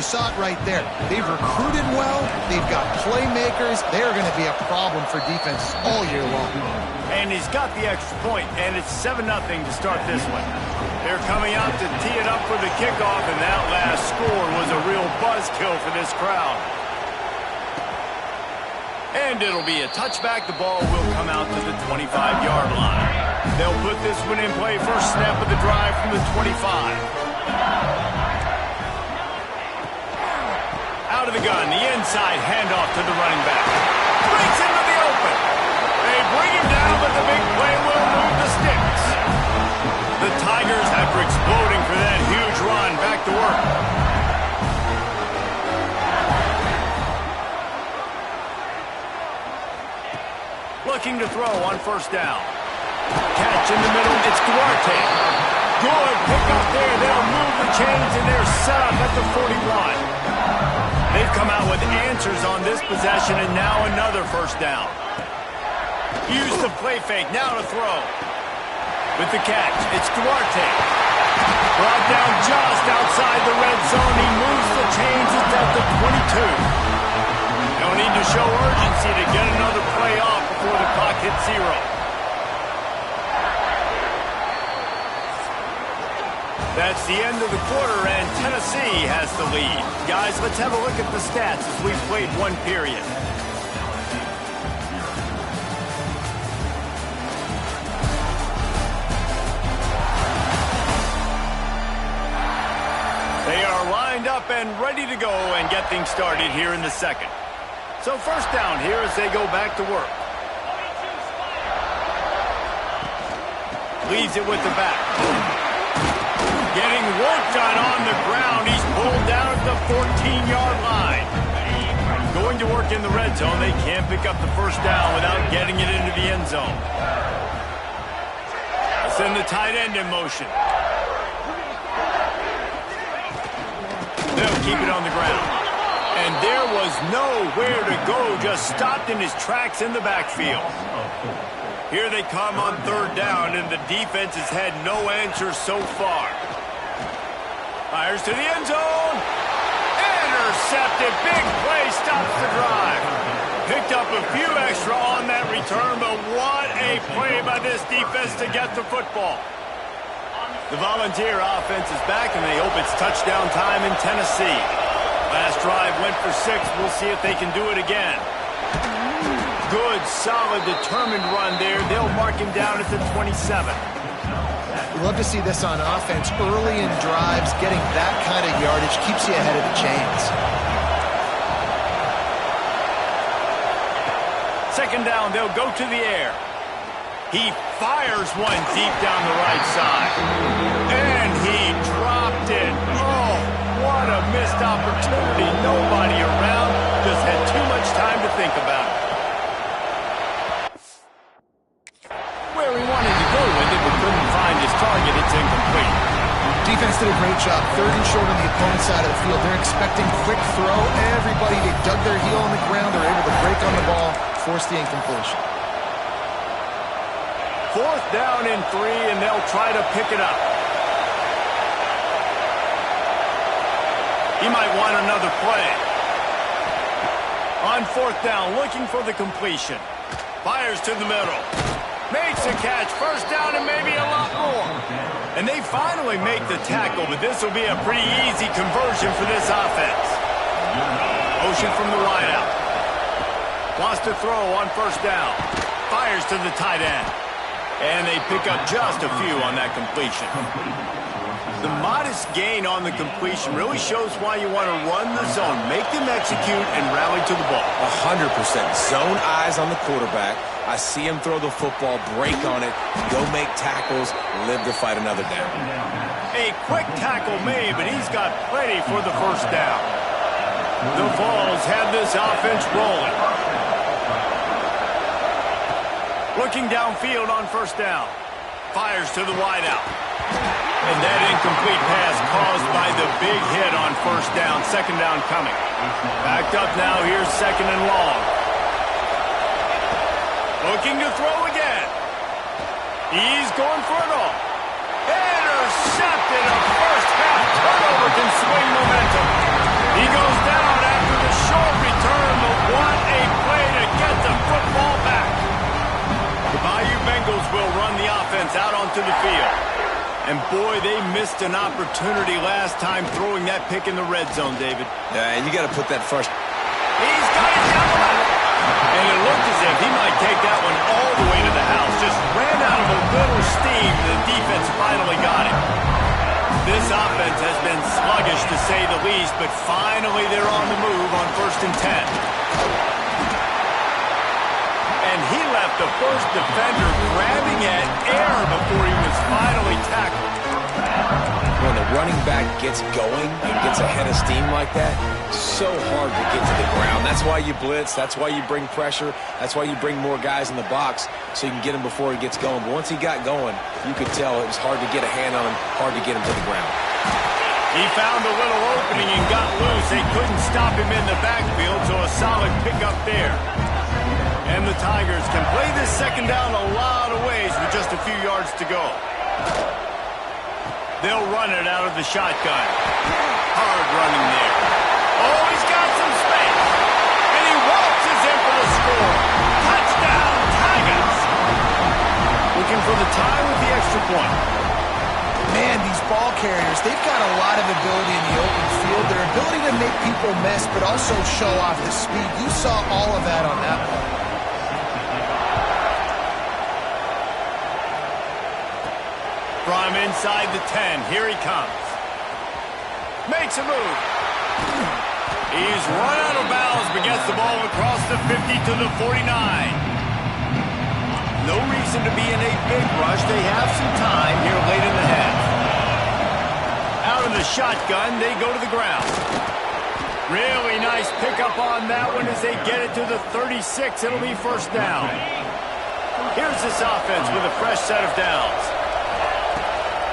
saw it right there. They've recruited well. They've got playmakers. They're going to be a problem for defenses all year long. And he's got the extra point, and it's 7-0 to start this one. They're coming out to tee it up for the kickoff, and that last score was a real buzzkill for this crowd. And it'll be a touchback. The ball will come out to the 25-yard line. They'll put this one in play. First snap of the drive from the 25. Out of the gun, the inside handoff to the running back. Breaks into the open. They bring him down, but the big play will move the sticks. The Tigers, after exploding for that huge run, back to work. Looking to throw on first down. Catch in the middle, it's Duarte. Good pick up there. They'll move the chains, and they're set up at the 41. They've come out with answers on this possession, and now another first down. Use the play fake, now to throw. With the catch, it's Duarte. Brought down just outside the red zone. He moves the chains, it's at the 22. They'll need to show urgency to get another play off before the clock hits 0. That's the end of the quarter, and Tennessee has the lead. Guys, let's have a look at the stats as we've played one period. They are lined up and ready to go and get things started here in the second. So first down here as they go back to work. Leaves it with the back. Getting work done on the ground. He's pulled down at the 14-yard line. Going to work in the red zone. They can't pick up the first down without getting it into the end zone. Send the tight end in motion. They'll keep it on the ground. And there was nowhere to go. Just stopped in his tracks in the backfield. Here they come on third down, and the defense has had no answers so far. Fires to the end zone. Intercepted. Big play stops the drive. Picked up a few extra on that return, but what a play by this defense to get the football. The Volunteer offense is back, and they hope it's touchdown time in Tennessee. Last drive went for 6. We'll see if they can do it again. Good, solid, determined run there. They'll mark him down at the 27. Love to see this on offense. Early in drives, getting that kind of yardage keeps you ahead of the chains. Second down, they'll go to the air. He fires one deep down the right side. And he dropped it. Oh, what a missed opportunity. Nobody around. Just had too much time to think about it. Where he wanted to go with it, but couldn't find his target. It's incomplete. Defense did a great job. Third and short on the opponent's side of the field. They're expecting quick throw. Everybody, they dug their heel on the ground. They're able to break on the ball, force the incompletion. Fourth down and 3, and they'll try to pick it up. He might want another play. On fourth down, looking for the completion. Fires to the middle. Makes a catch. First down and maybe a lot more. And they finally make the tackle, but this will be a pretty easy conversion for this offense. Motion from the wideout. Wants to throw on first down. Fires to the tight end. And they pick up just a few on that completion. The modest gain on the completion really shows why you want to run the zone, make them execute, and rally to the ball. 100%. Zone eyes on the quarterback. I see him throw the football, break on it, go make tackles, live to fight another down. A quick tackle made, but he's got plenty for the first down. The Vols have this offense rolling. Looking downfield on first down. Fires to the wideout. And that incomplete pass caused by the big hit on first down. Second down coming. Backed up now. Here's second and long. Looking to throw again. He's going for it all. Intercepted. A first half turnover can swing momentum. The offense out onto the field. And boy, they missed an opportunity last time throwing that pick in the red zone, David. Yeah, and you got to put that first. He's got it down the left. And it looked as if he might take that one all the way to the house. Just ran out of a little steam. The defense finally got it. This offense has been sluggish, to say the least, but finally they're on the move on 1st and 10. And he left the first defender grabbing at air before he was finally tackled. When the running back gets going and gets ahead of steam like that, so hard to get to the ground. That's why you blitz. That's why you bring pressure. That's why you bring more guys in the box so you can get him before he gets going. But once he got going, you could tell it was hard to get a hand on him, hard to get him to the ground. He found a little opening and got loose. They couldn't stop him in the backfield, so a solid pickup there. And the Tigers can play this second down a lot of ways with just a few yards to go. They'll run it out of the shotgun. Hard running there. Oh, he's got some space. And he waltzes in for the score. Touchdown, Tigers. Looking for the tie with the extra point. Man, these ball carriers, they've got a lot of ability in the open field. Their ability to make people miss, but also show off the speed. You saw all of that on that one. From inside the 10, here he comes. Makes a move. He's run out of bounds, but gets the ball across the 50 to the 49. No reason to be in a big rush. They have some time here late in the half. Out of the shotgun, they go to the ground. Really nice pickup on that one as they get it to the 36. It'll be 1st down. Here's this offense with a fresh set of downs.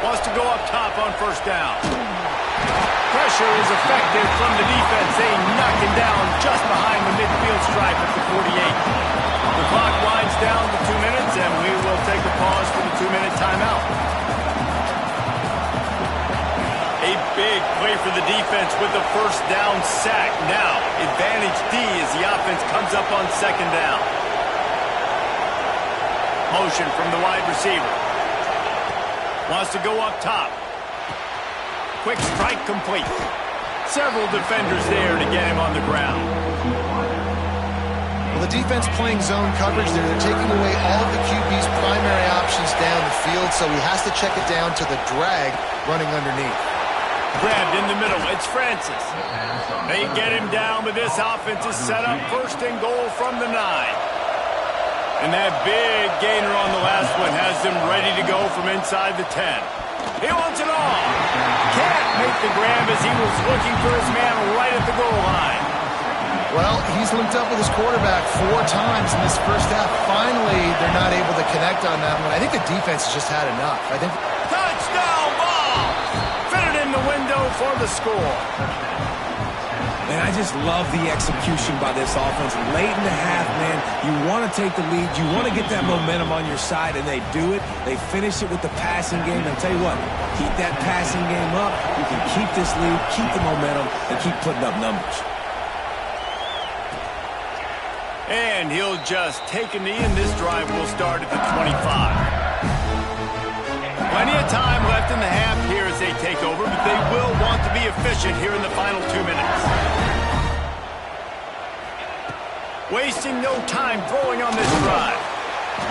Wants to go up top on 1st down. Pressure is effective from the defense. They knock him down just behind the midfield stripe at the 48. The clock winds down to 2 minutes, and we will take a pause for the 2-minute timeout. A big play for the defense with the 1st down sack. Now, advantage D as the offense comes up on 2nd down. Motion from the wide receiver. Wants to go up top. Quick strike complete. Several defenders there to get him on the ground. Well, the defense playing zone coverage there. They're taking away all of the QB's primary options down the field, so he has to check it down to the drag running underneath. Grabbed in the middle. It's Francis. They get him down, but this offense is set up 1st and goal from the 9. And that big gainer on the last one has them ready to go from inside the 10. He wants it all. Can't make the grab as he was looking for his man right at the goal line. Well, he's linked up with his quarterback 4 times in this 1st half. Finally, they're not able to connect on that one. I think the defense has just had enough. I think touchdown ball. Fitted in the window for the score. And I just love the execution by this offense. Late in the half, man, you want to take the lead. You want to get that momentum on your side, and they do it. They finish it with the passing game. And I'll tell you what, keep that passing game up. You can keep this lead, keep the momentum, and keep putting up numbers. And he'll just take a knee, and this drive will start at the 25. Plenty of time left in the half here as they take over, but they will want to be efficient here in the final 2 minutes. Wasting no time throwing on this drive.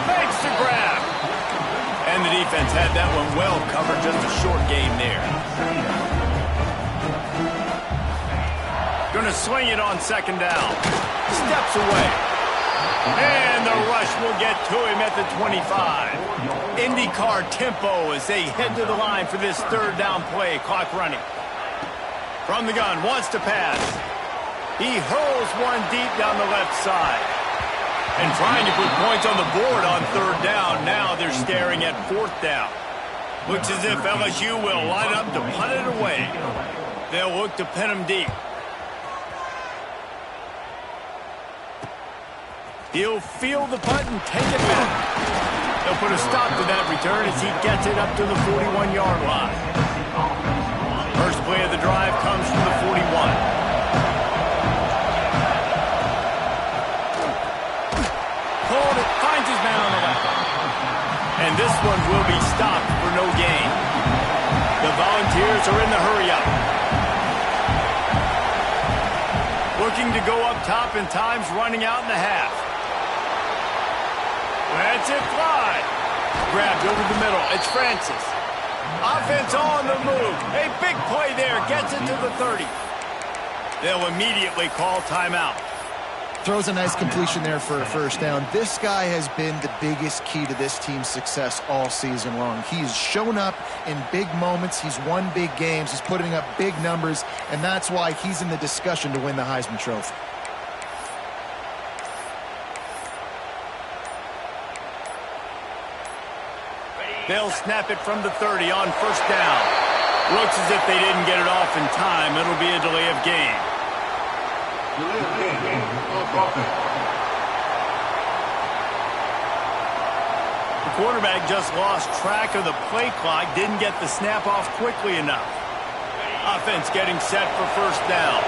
Makes the grab. And the defense had that one well covered, just a short game there. Gonna swing it on 2nd down. Steps away. And the rush will get to him at the 25. IndyCar tempo as they head to the line for this 3rd down play. Clock running. From the gun, wants to pass. He hurls one deep down the left side. And trying to put points on the board on 3rd down. Now they're staring at 4th down. Looks as if LSU will line up to punt it away. They'll look to pin him deep. He'll field the punt and take it back. They'll put a stop to that return as he gets it up to the 41-yard line. First play of the drive comes from the 41. Pulled it, finds his man on the left. And this one will be Volunteers are in the hurry-up. Looking to go up top, and time's running out in the half. Lets it fly. Grabbed over the middle. It's Francis. Offense on the move. A big play there. Gets it to the 30. They'll immediately call timeout. Throws a nice completion there for a first down. This guy has been the biggest key to this team's success all season long. He's shown up in big moments. He's won big games. He's putting up big numbers, and that's why he's in the discussion to win the Heisman Trophy. They'll snap it from the 30 on first down. Looks as if they didn't get it off in time. It'll be a delay of game. The quarterback just lost track of the play clock, didn't get the snap off quickly enough. Offense getting set for first down.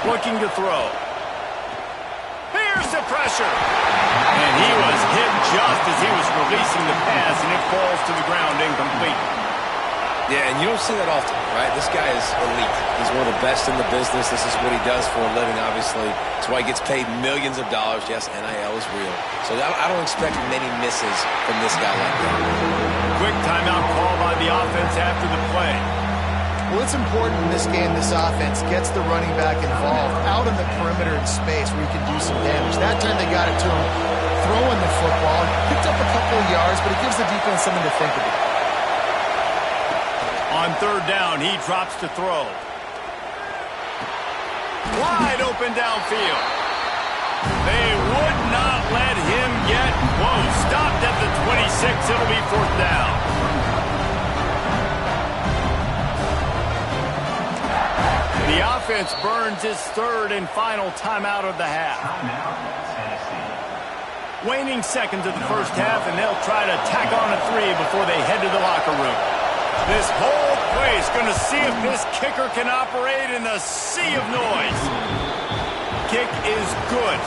Looking to throw. Here's the pressure. And he was hit just as he was releasing the pass, and it falls to the ground incomplete. Yeah, and you don't see that often, right? This guy is elite. He's one of the best in the business. This is what he does for a living, obviously. That's why he gets paid millions of dollars. Yes, NIL is real. So I don't expect many misses from this guy like that. Quick timeout call by the offense after the play. Well, it's important in this game this offense gets the running back involved out on the perimeter in space where he can do some damage. That time they got it to him throwing the football. Picked up a couple of yards, but it gives the defense something to think about. On third down, he drops to throw. Wide open downfield. They would not let him get close. Stopped at the 26. It'll be fourth down. The offense burns its third and final timeout of the half. Waning seconds of the first half, and they'll try to tack on a 3 before they head to the locker room. This whole place going to see if this kicker can operate in the sea of noise. Kick is good.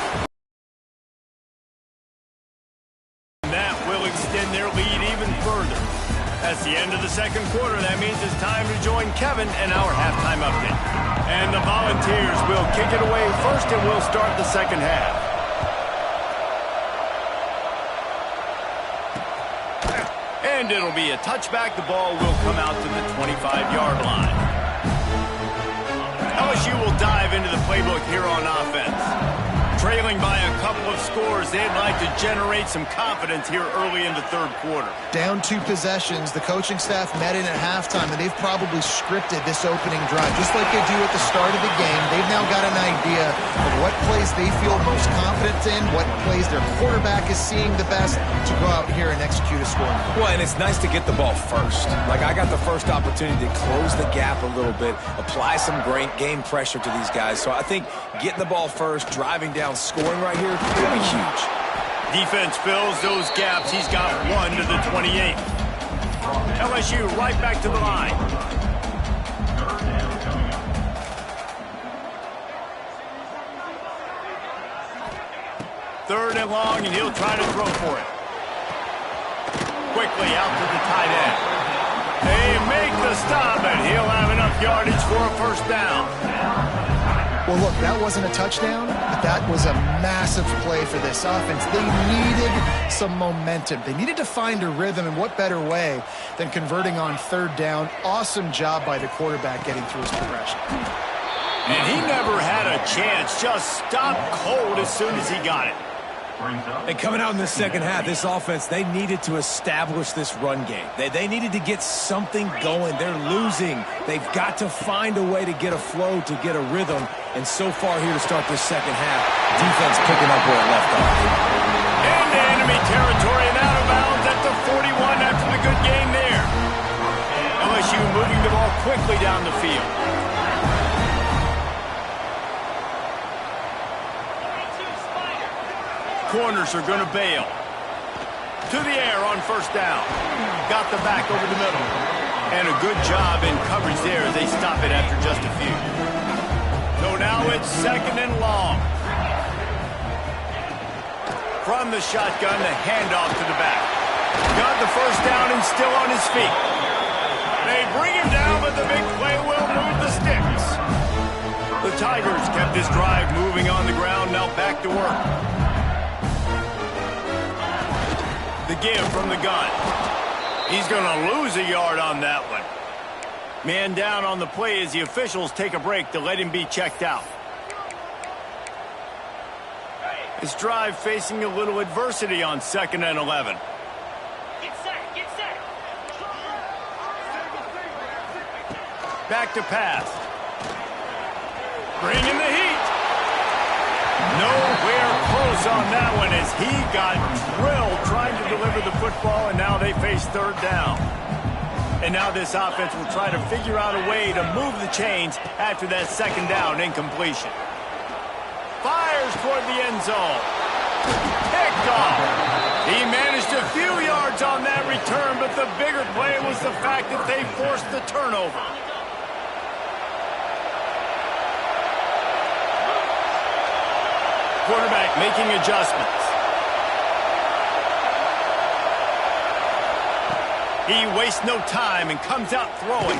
And that will extend their lead even further. That's the end of the second quarter. That means it's time to join Kevin and our halftime update. And the Volunteers will kick it away first, and we'll start the second half. And it'll be a touchback. The ball will come out to the 25-yard line. LSU will dive into the playbook here on offense. Trailing by a couple of scores, they'd like to generate some confidence here early in the third quarter. Down 2 possessions, the coaching staff met in at halftime, and they've probably scripted this opening drive. Just like they do at the start of the game, they've now got an idea of what plays they feel most confident in, what plays their quarterback is seeing the best to go out here and execute a scoring. Well, and it's nice to get the ball first. Like, I got the first opportunity to close the gap a little bit, apply some great game pressure to these guys. So I think getting the ball first, driving down, scoring right here will be huge. Defense fills those gaps. He's got 1 to the 28. LSU right back to the line. Third and long, and he'll try to throw for it. Quickly out to the tight end. They make the stop, and he'll have enough yardage for a first down. Well, look, that wasn't a touchdown, but that was a massive play for this offense. They needed some momentum. They needed to find a rhythm, and what better way than converting on third down. Awesome job by the quarterback getting through his progression. And he never had a chance. Just stopped cold as soon as he got it. And coming out in the second half, this offense, they needed to establish this run game. They needed to get something going. They're losing. They've got to find a way to get a flow, to get a rhythm. And so far here to start this second half, defense picking up where it left off. Into enemy territory and out of bounds at the 41 after the good game there. LSU moving the ball quickly down the field. Corners are going to bail. To the air on first down. Got the back over the middle. And a good job in coverage there as they stop it after just a few. So now it's second and long. From the shotgun, the handoff to the back. Got got the first down and still on his feet. They bring him down, but the big play will move the sticks. The Tigers kept this drive moving on the ground, now back to work. The give from the gun. He's going to lose a yard on that one. Man down on the play as the officials take a break to let him be checked out. This drive facing a little adversity on 2nd and 11. Get set, get set. Back to pass. Bringing the heat. Nowhere close on that one as he got drilled trying to deliver the football, and now they face 3rd down. And now this offense will try to figure out a way to move the chains after that 2nd down incompletion. Fires toward the end zone. Picked off. He managed a few yards on that return, but the bigger play was the fact that they forced the turnover. Quarterback making adjustments. He wastes no time and comes out throwing.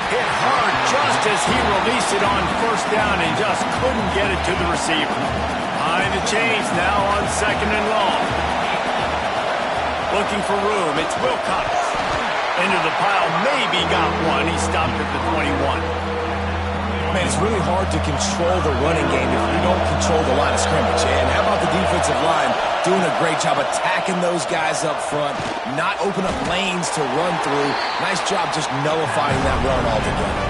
Hit hard just as he released it on 1st down and just couldn't get it to the receiver. Behind the chains now on 2nd and long. Looking for room. It's Wilcox. Into the pile. Maybe got one. He stopped at the 21. Man, it's really hard to control the running game if you don't control the line of scrimmage. And how about the defensive line doing a great job attacking those guys up front, not open up lanes to run through. Nice job just nullifying that run altogether.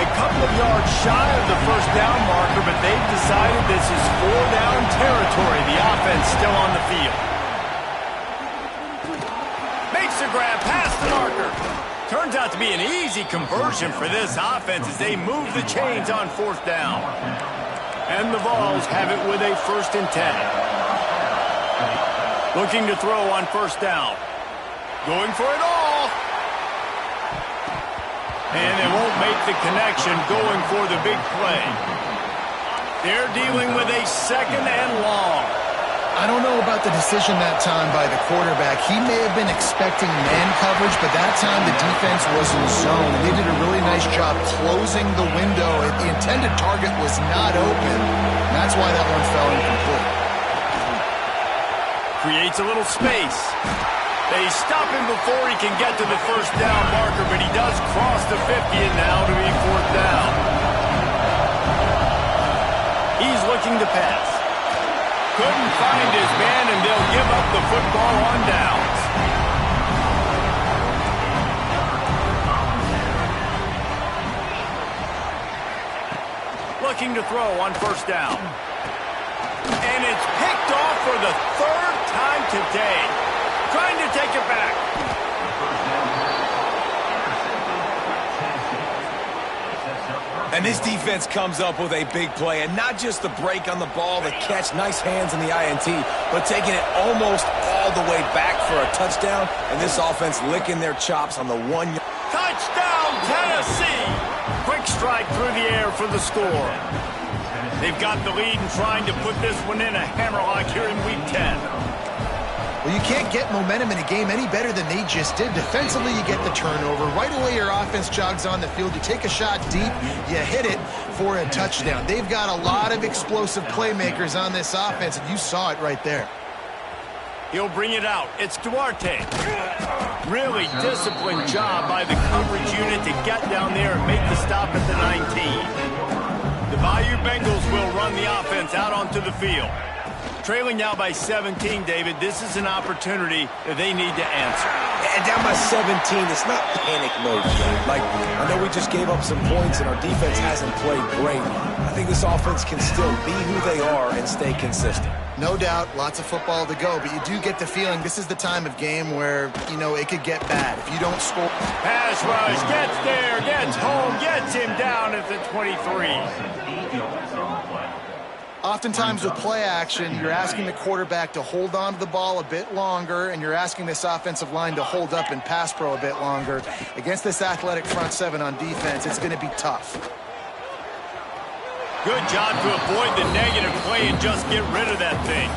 A couple of yards shy of the 1st down marker, but they've decided this is 4-down territory. The offense still on the field. Makes the grab past the marker. Turns out to be an easy conversion for this offense as they move the chains on 4th down. And the Vols have it with a 1st and 10. Looking to throw on 1st down. Going for it all. And they won't make the connection going for the big play. They're dealing with a 2nd and long. I don't know about the decision that time by the quarterback. He may have been expecting man coverage, but that time the defense was in zone. They did a really nice job closing the window. The intended target was not open. That's why that one fell incomplete. Creates a little space. They stop him before he can get to the 1st down marker, but he does cross the 50 and now to be 4th down. He's looking to pass. Couldn't find his man, and they'll give up the football on downs. Looking to throw on 1st down. And it's picked off for the 3rd time today. Trying to take it back. And this defense comes up with a big play, and not just the break on the ball, the catch, nice hands in the INT, but taking it almost all the way back for a touchdown, and this offense licking their chops on the 1 yard. Touchdown, Tennessee! Quick strike through the air for the score. They've got the lead and trying to put this one in a hammerlock here in Week 10. Well, you can't get momentum in a game any better than they just did. Defensively, you get the turnover. Right away, your offense jogs on the field. You take a shot deep, you hit it for a touchdown. They've got a lot of explosive playmakers on this offense, and you saw it right there. He'll bring it out. It's Duarte. Really disciplined job by the coverage unit to get down there and make the stop at the 19. The Bayou Bengals will run the offense out onto the field. Trailing now by 17, David. This is an opportunity that they need to answer. And down by 17, it's not panic mode yet. Like, I know we just gave up some points and our defense hasn't played great. I think this offense can still be who they are and stay consistent. No doubt, lots of football to go, but you do get the feeling this is the time of game where, you know, it could get bad. If you don't score. Pass rush, gets there, gets home, gets him down at the 23. Oftentimes with play action, you're asking the quarterback to hold on to the ball a bit longer, and you're asking this offensive line to hold up and pass pro a bit longer. Against this athletic front seven on defense, it's going to be tough. Good job to avoid the negative play and just get rid of that thing.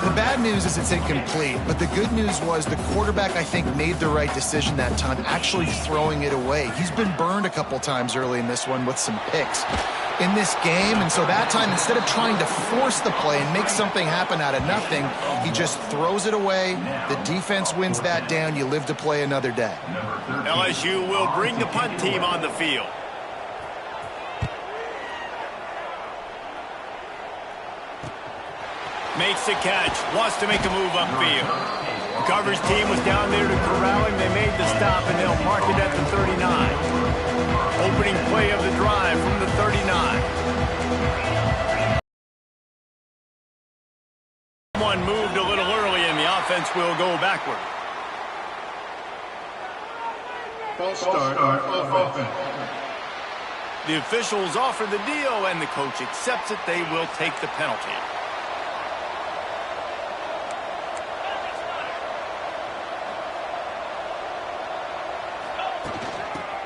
The bad news is it's incomplete, but the good news was the quarterback, I think, made the right decision that time, actually throwing it away. He's been burned a couple times early in this one with some picks in this game, and so that time, instead of trying to force the play and make something happen out of nothing, he just throws it away. The defense wins that down. You live to play another day. LSU will bring the punt team on the field. Makes the catch, wants to make a move upfield. The coverage team was down there to corral him. They made the stop, and they'll mark it at the 39. Opening play of the drive from the 39. One moved a little early, and the offense will go backward. False start offense. The officials offer the deal, and the coach accepts it. They will take the penalty.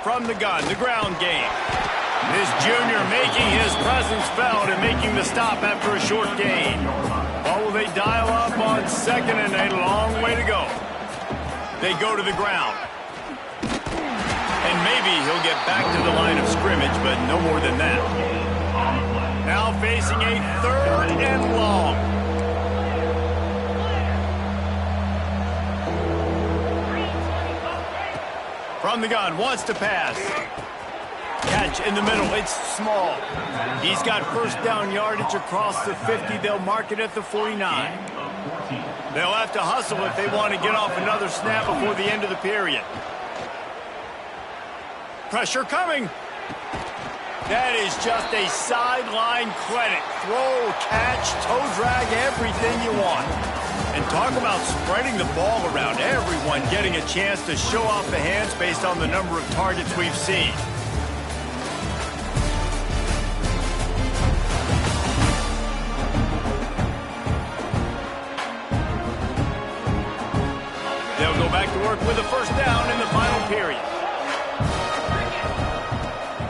From the gun, the ground game. This junior making his presence felt and making the stop after a short gain. Or will they dial up on second and a long way to go? They go to the ground. And maybe he'll get back to the line of scrimmage, but no more than that. Now facing a third and long. From the gun, wants to pass. Catch in the middle, it's small. He's got first down yardage across the 50. They'll mark it at the 49. They'll have to hustle if they want to get off another snap before the end of the period. Pressure coming. That is just a sideline credit. Throw, catch, toe drag, everything you want. And talk about spreading the ball around. Everyone getting a chance to show off the hands based on the number of targets we've seen. They'll go back to work with a first down in the final period.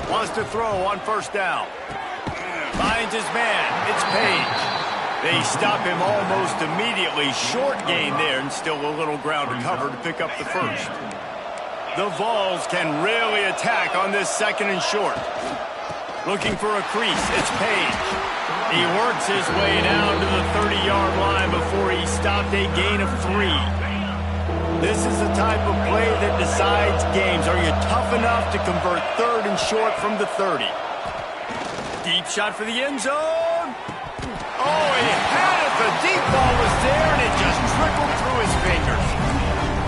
Wants to throw on first down. Finds his man. It's Page. They stop him almost immediately. Short gain there, and still a little ground to cover to pick up the first. The Vols can really attack on this second and short. Looking for a crease. It's Page. He works his way down to the 30-yard line before he stopped a gain of 3. This is the type of play that decides games. Are you tough enough to convert third and short from the 30? Deep shot for the end zone. Oh, he had it. The deep ball was there, and it just trickled through his fingers.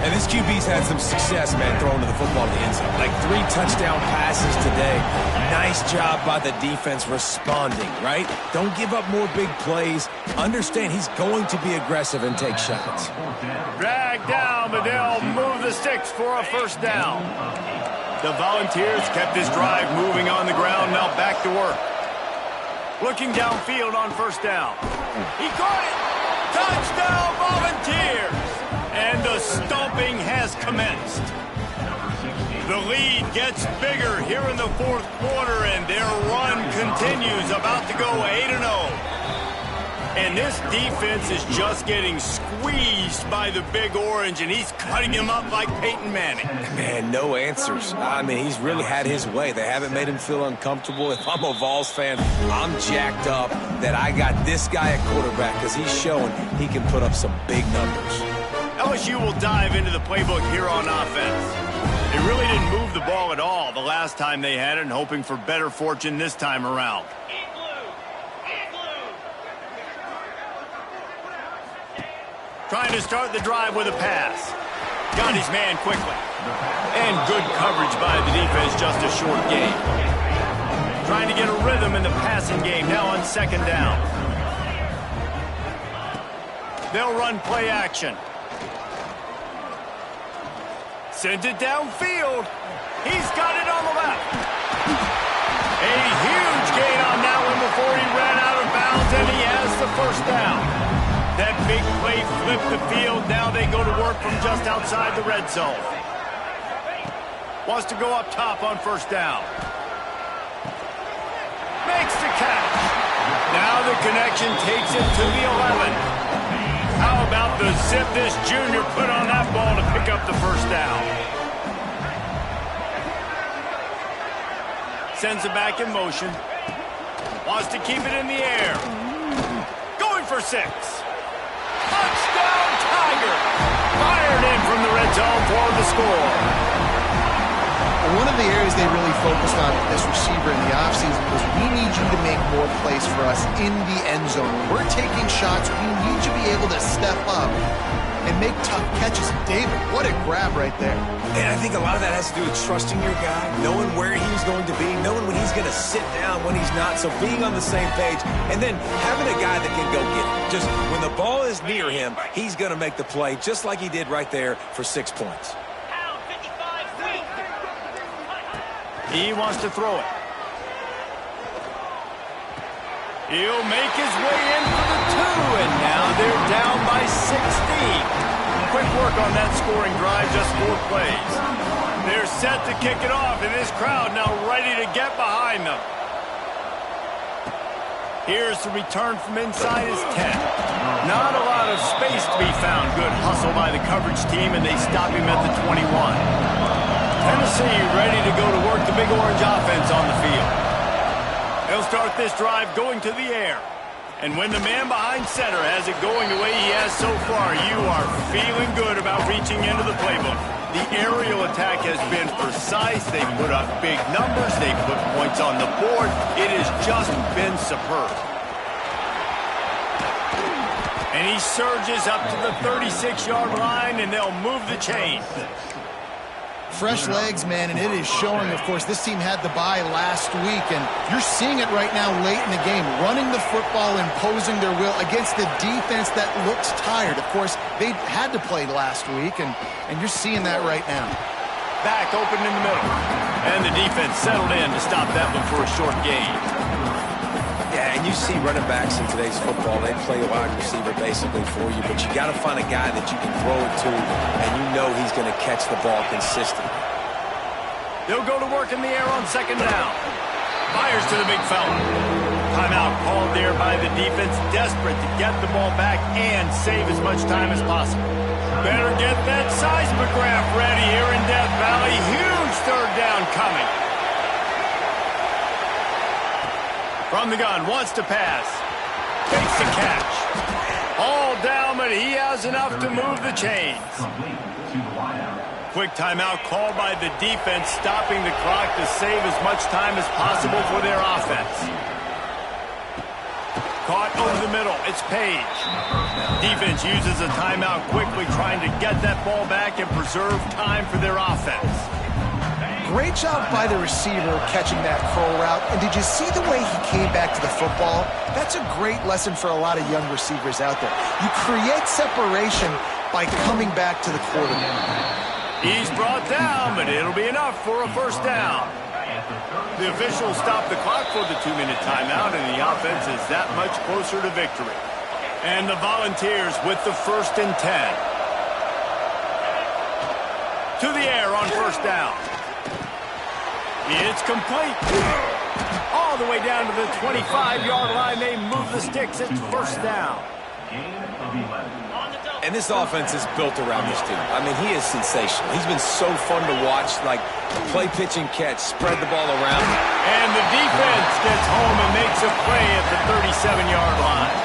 And this QB's had some success, man, throwing to the football in the end zone. Like 3 touchdown passes today. Nice job by the defense responding, right? Don't give up more big plays. Understand he's going to be aggressive and take shots. Dragged down, but they'll move the sticks for a first down. The Volunteers kept this drive moving on the ground, now back to work. Looking downfield on first down. He caught it! Touchdown, Volunteers! And the stomping has commenced. The lead gets bigger here in the fourth quarter, and their run continues, about to go 8-0. And this defense is just getting squeezed by the Big Orange, and he's cutting him up like Peyton Manning. Man, no answers. I mean, he's really had his way. They haven't made him feel uncomfortable. If I'm a Vols fan, I'm jacked up that I got this guy at quarterback because he's showing he can put up some big numbers. LSU will dive into the playbook here on offense. They really didn't move the ball at all the last time they had it, and hoping for better fortune this time around. Trying to start the drive with a pass. Got his man quickly. And good coverage by the defense, just a short gain. Trying to get a rhythm in the passing game, now on second down. They'll run play action. Sends it downfield. He's got it on the left. A huge gain on that one before he ran out of bounds, and he has the first down. That big play flipped the field. Now they go to work from just outside the red zone. Wants to go up top on first down. Makes the catch. Now the connection takes it to the 11. How about the zip this junior put on that ball to pick up the first down? Sends it back in motion. Wants to keep it in the air. Going for 6. Touchdown, Tiger! Fired in from the red zone for the score. One of the areas they really focused on with this receiver in the offseason was we need you to make more plays for us in the end zone. When we're taking shots, we need you to be able to step up and make tough catches. David, what a grab right there. And I think a lot of that has to do with trusting your guy, knowing where he's going to be, knowing when he's going to sit down, when he's not. So being on the same page, and then having a guy that can go get it. Just when the ball is near him, he's going to make the play, just like he did right there for 6 points. He wants to throw it. He'll make his way in for the 2, and now they're down by 16. Quick work on that scoring drive, just 4 plays. They're set to kick it off, and this crowd now ready to get behind them. Here's the return from inside his 10. Not a lot of space to be found. Good hustle by the coverage team, and they stop him at the 21. Tennessee ready to go to work the Big Orange offense on the field. They'll start this drive going to the air. And when the man behind center has it going the way he has so far, you are feeling good about reaching into the playbook. The aerial attack has been precise. They put up big numbers. They put points on the board. It has just been superb. And he surges up to the 36-yard line, and they'll move the chains. Fresh legs, man, and it is showing, of course, this team had the bye last week, and you're seeing it right now late in the game, running the football, imposing their will against the defense that looks tired. Of course, they had to play last week, and you're seeing that right now. Back open in the middle, and the defense settled in to stop that one for a short gain. Yeah, and you see running backs in today's football, they play a wide receiver basically for you, but you got to find a guy that you can throw it to, and you know he's going to catch the ball consistently. They'll go to work in the air on 2nd down. Fires to the big fella. Timeout called there by the defense, desperate to get the ball back and save as much time as possible. Better get that seismograph ready here in Death Valley. Huge 3rd down coming. From the gun, wants to pass. Takes the catch. All down, but he has enough to move the chains. Quick timeout called by the defense, stopping the clock to save as much time as possible for their offense. Caught over the middle. It's Page. Defense uses a timeout quickly, trying to get that ball back and preserve time for their offense. Great job by the receiver catching that curl route. And did you see the way he came back to the football? That's a great lesson for a lot of young receivers out there. You create separation by coming back to the quarterback. He's brought down, but it'll be enough for a 1st down. The officials stop the clock for the 2-minute timeout, and the offense is that much closer to victory. And the Volunteers with the 1st and 10. To the air on 1st down. It's complete. All the way down to the 25-yard line. They move the sticks. It's 1st down. And this offense is built around this dude. I mean, he is sensational. He's been so fun to watch, like play, pitch, and catch, spread the ball around. And the defense gets home and makes a play at the 37-yard line.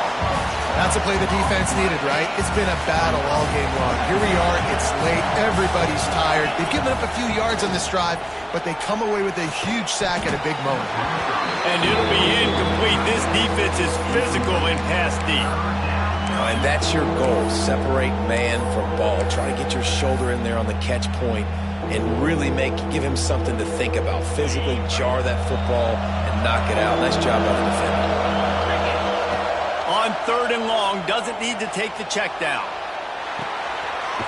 That's a play the defense needed, right? It's been a battle all game long. Here we are. It's late. Everybody's tired. They've given up a few yards on this drive, but they come away with a huge sack at a big moment. And it'll be incomplete. This defense is physical in pass deep. And that's your goal. Separate man from ball. Try to get your shoulder in there on the catch point and really give him something to think about. Physically jar that football and knock it out. Nice job by the defender. On 3rd and long, doesn't need to take the check down.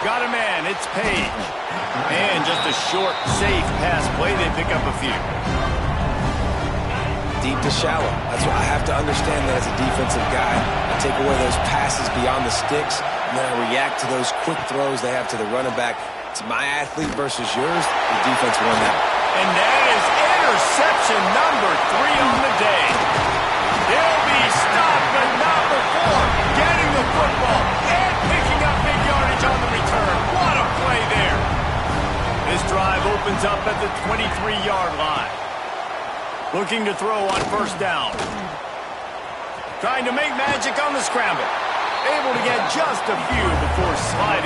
Got a man, it's Page. And just a short, safe pass play, they pick up a few. Deep to shallow. That's what I have to understand that as a defensive guy. I take away those passes beyond the sticks, and then I react to those quick throws they have to the running back. It's my athlete versus yours. The defense won that. And that is interception number 3 on the day. They'll be stopped, but not before getting the football and drive opens up at the 23-yard line. Looking to throw on first down. Trying to make magic on the scramble. Able to get just a few before sliding.